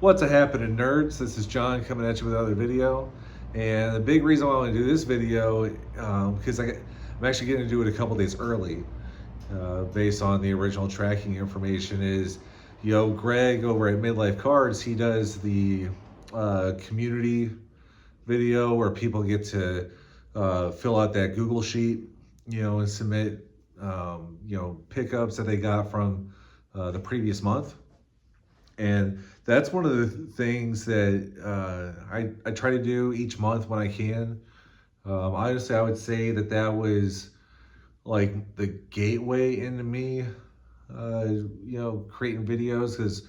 What's a happening, nerds? This is John coming at you with another video. And the big reason why I want to do this video, because I'm actually going to do it a couple days early, based on the original tracking information, is, Greg over at Midlife Cards, he does the community video where people get to fill out that Google sheet, and submit, pickups that they got from the previous month. And that's one of the things that I try to do each month when I can. Honestly, I would say that was like the gateway into me, creating videos, because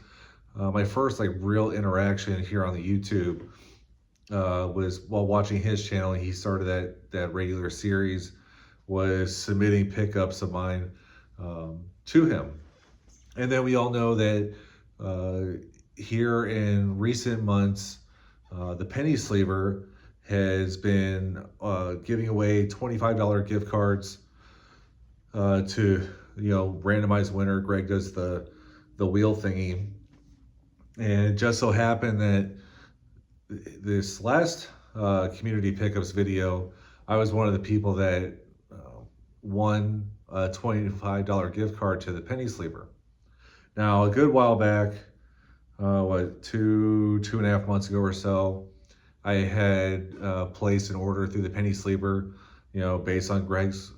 my first like real interaction here on the YouTube was while watching his channel. He started that regular series, was submitting pickups of mine to him. And then we all know that here in recent months, the Penny Sleever has been giving away $25 gift cards to randomized winner. Greg does the wheel thingy, and it just so happened that this last community pickups video, I was one of the people that won a $25 gift card to the Penny Sleever. Now, a good while back, two and a half months ago or so, I had placed an order through the Penny Sleeper, based on Greg's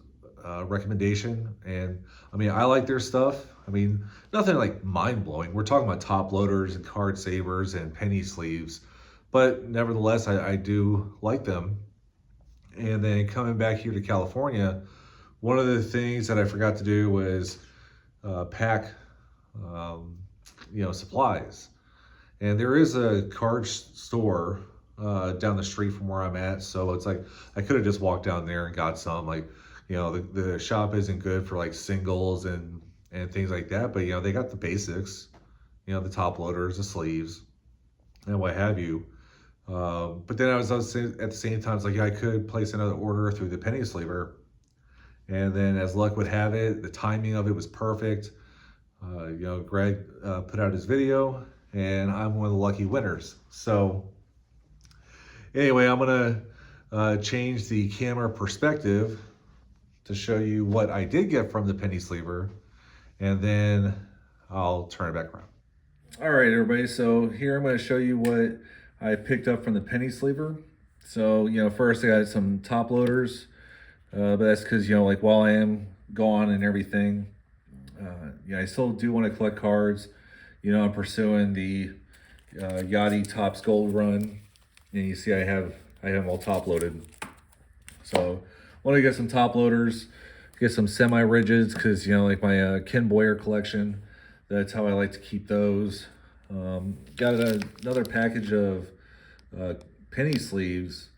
recommendation. And I mean, I like their stuff. I mean, nothing like mind blowing. We're talking about top loaders and card savers and penny sleeves, but nevertheless, I do like them. And then coming back here to California, one of the things that I forgot to do was pack supplies. And there is a card store down the street from where I'm at, so it's like I could have just walked down there and got some. Like, the shop isn't good for like singles and things like that, but they got the basics, the top loaders, the sleeves, and what have you. But then I was at the same time, it's like, I could place another order through the Penny Sleever. And then, as luck would have it, the timing of it was perfect. Greg put out his video, and I'm one of the lucky winners. So anyway, I'm gonna change the camera perspective to show you what I did get from the Penny Sleever, and then I'll turn it back around. All right, everybody, so here I'm gonna show you what I picked up from the Penny Sleever. So, first I got some top loaders, but that's because, like, while I am gone and everything, I still do want to collect cards. I'm pursuing the Yadi Topps Gold run, and you see I have them all top loaded. So I want to get some top loaders, get some semi-rigids, because like my Ken Boyer collection, that's how I like to keep those. Got another package of penny sleeves,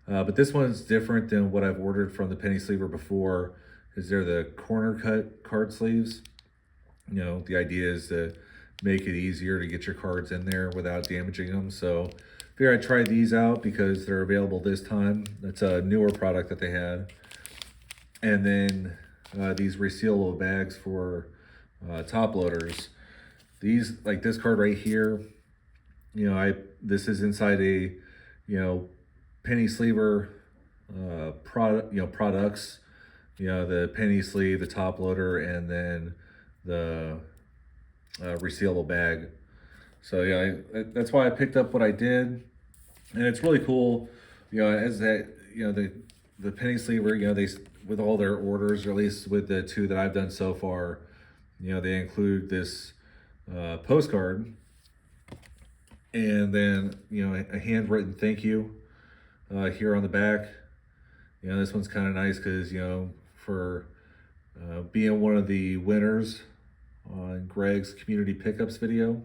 but this one's different than what I've ordered from the Penny Sleever before, because they're the corner cut card sleeves. The idea is to make it easier to get your cards in there without damaging them. So figure I'd try these out because they're available this time. That's a newer product that they had. And then these resealable bags for top loaders. These, like this card right here, this is inside a, Penny Sleever products, the penny sleeve, the top loader, and then the resealable bag. So that's why I picked up what I did, and it's really cool. As that, the Penny Sleever, they, with all their orders, or at least with the two that I've done so far, they include this postcard, and then a handwritten thank you here on the back. This one's kind of nice because for being one of the winners on Greg's community pickups video,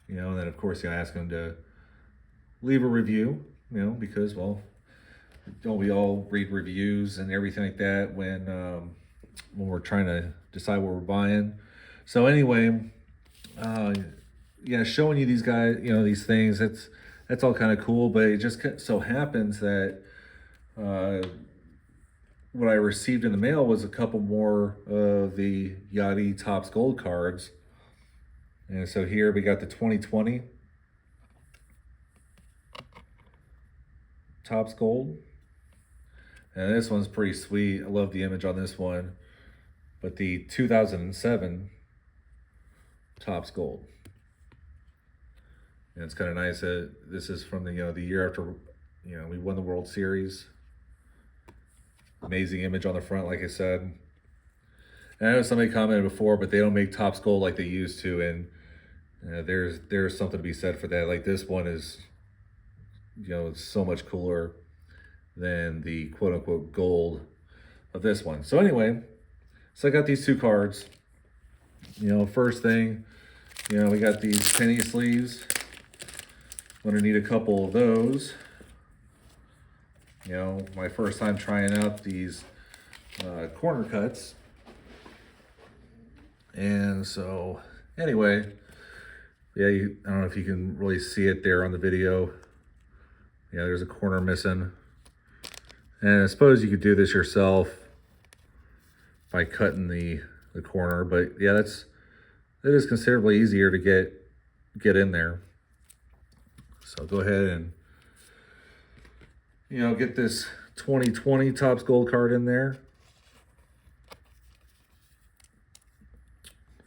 and then of course I ask him to leave a review, because, well, don't we all read reviews and everything like that when we're trying to decide what we're buying. So anyway, showing you these guys, these things, that's all kind of cool, but it just so happens that what I received in the mail was a couple more of the Yadi Topps Gold cards. And so here we got the 2020, Topps Gold. And this one's pretty sweet. I love the image on this one. But the 2007 Topps Gold. And it's kind of nice that this is from the the year after we won the World Series. Amazing image on the front, like I said. And I know somebody commented before, but they don't make Topps Gold like they used to, and there's something to be said for that. Like this one is, so much cooler than the quote unquote gold of this one. So anyway, so I got these two cards. First thing, we got these penny sleeves. I'm gonna need a couple of those. My first time trying out these corner cuts. And so, anyway, yeah, I don't know if you can really see it there on the video. Yeah, there's a corner missing. And I suppose you could do this yourself by cutting the corner, but yeah, it is considerably easier to get in there. So go ahead and get this 2020 Topps Gold card in there.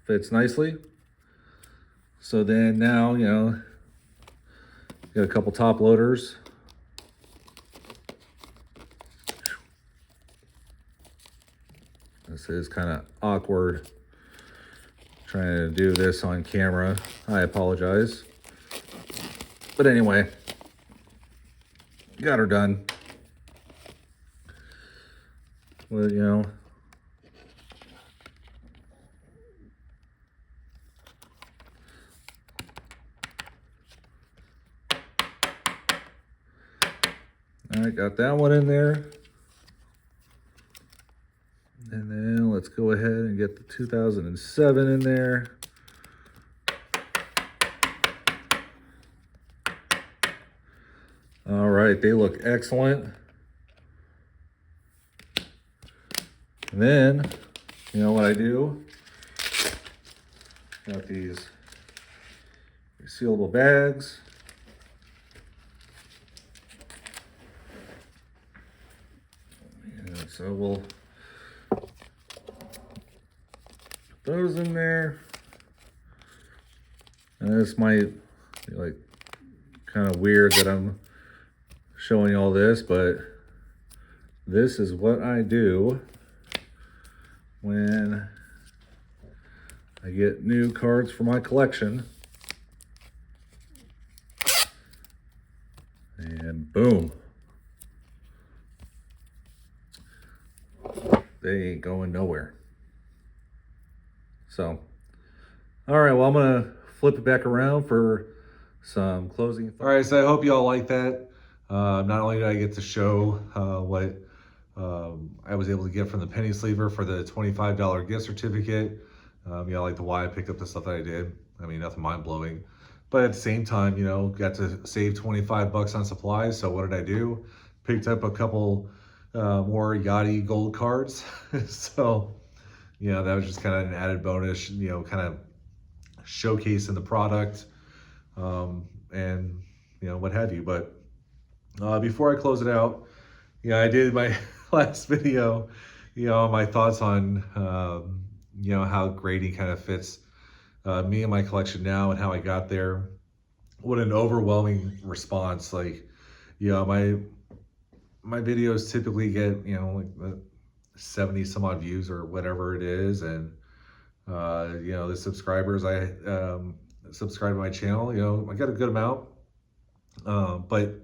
Fits nicely. So then now, got a couple top loaders. This is kind of awkward trying to do this on camera. I apologize. But anyway, got her done. Well, all right, got that one in there. And then let's go ahead and get the 2007 in there. All right, they look excellent. And then, what I do, got these resealable bags. And so we'll put those in there. And this might be like kind of weird that I'm showing all this, but this is what I do when I get new cards for my collection. And boom. They ain't going nowhere. So, all right, well, I'm going to flip it back around for some closing. All right, so I hope you all like that. Not only did I get to show what I was able to get from the penny sleever for the $25 gift certificate, like the why I picked up the stuff that I did. I mean, nothing mind-blowing. But at the same time, got to save 25 bucks on supplies. So what did I do? Picked up a couple more Yadi gold cards. So, that was just kind of an added bonus, kind of showcasing the product and, what have you. But before I close it out, I did my last video, my thoughts on, how grading kind of fits me and my collection now and how I got there. What an overwhelming response. Like, my videos typically get, like 70 some odd views or whatever it is. And, the subscribers I subscribe to my channel, I got a good amount. But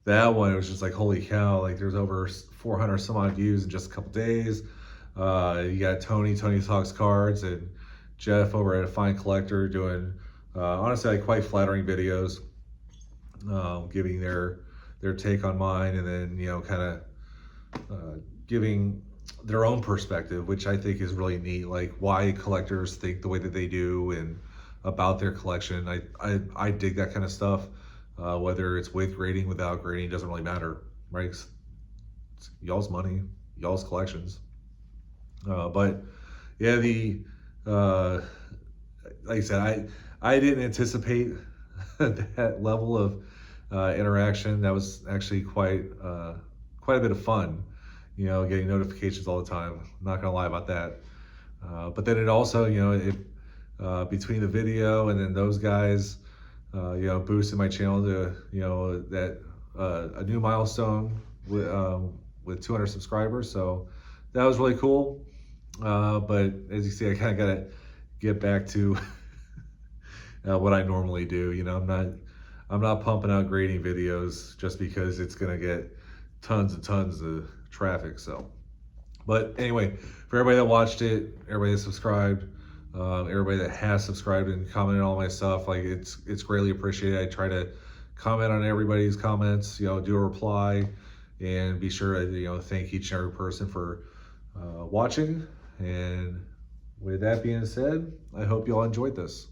that one, it was just like, holy cow, like there's over 400 some odd views in just a couple days. You got Tony Talks Cards, and Jeff over at A Fine Collector doing, honestly, like quite flattering videos, giving their take on mine, and then, kind of giving their own perspective, which I think is really neat, like why collectors think the way that they do and about their collection. I dig that kind of stuff. Whether it's with grading, without grading, doesn't really matter, right? It's y'all's money, y'all's collections. But yeah, like I said, I didn't anticipate that level of interaction. That was actually quite a bit of fun, getting notifications all the time. I'm not gonna lie about that. But then it also, between the video and then those guys, boosted my channel to, that a new milestone with 200 subscribers. So that was really cool. But as you see, I kind of got to get back to what I normally do. I'm not pumping out grading videos just because it's gonna get tons and tons of traffic. So, but anyway, for everybody that watched it, everybody that subscribed, everybody that has subscribed and commented on my stuff, like it's greatly appreciated. I try to comment on everybody's comments, do a reply, and be sure to thank each and every person for watching. And with that being said, I hope you all enjoyed this.